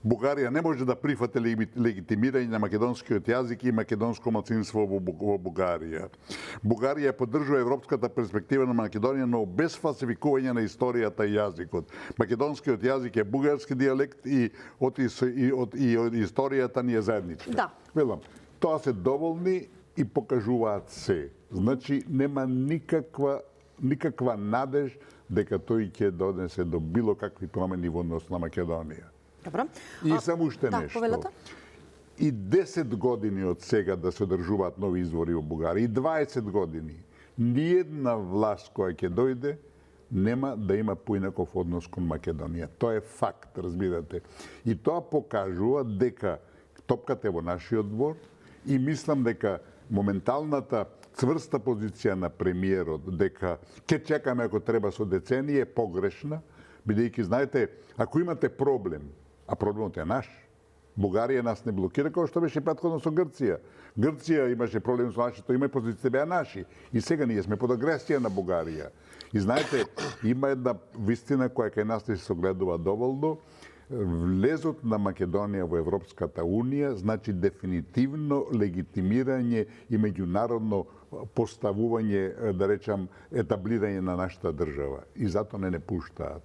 Бугарија не може да прифати легитимирање на македонскиот јазик и македонско малцинство во Бугарија. Бугарија поддржува европската перспектива на Македонија, но без фалсификување на историјата и јазикот. Македонскиот јазик е бугарски дијалект и од историјата ни е заедничка. Да. Велам, тоа се доволни и покажуваат се. Значи, нема никаква надеж дека тој ќе донесе до било какви промени во однос на Македонија. Добро. И само уште да, нешто. Повелата? И 10 години од сега да се одржуваат нови избори во Бугарија, и 20 години, ниедна власт која ќе дојде нема да има поинаков однос кон Македонија. Тоа е факт, разбирате. И тоа покажува дека топката е во нашиот двор и мислам дека моменталната цврста позиција на премиерот дека ќе чекаме ако треба со деценија е погрешна, бидејќи знаете, ако имате проблем, а проблемот е наш, Бугарија нас не блокира, како што беше претходно со Грција. Грција имаше проблем со нашето име, позициите беа наши. И сега ние сме под агресија на Бугарија. И знаете, има една вистина која кај нас не се согледува доволно. Влезот на Македонија во Европската Унија значи дефинитивно легитимирање и меѓународно поставување, да речам, етаблирање на нашата држава. И затоа не пуштаат.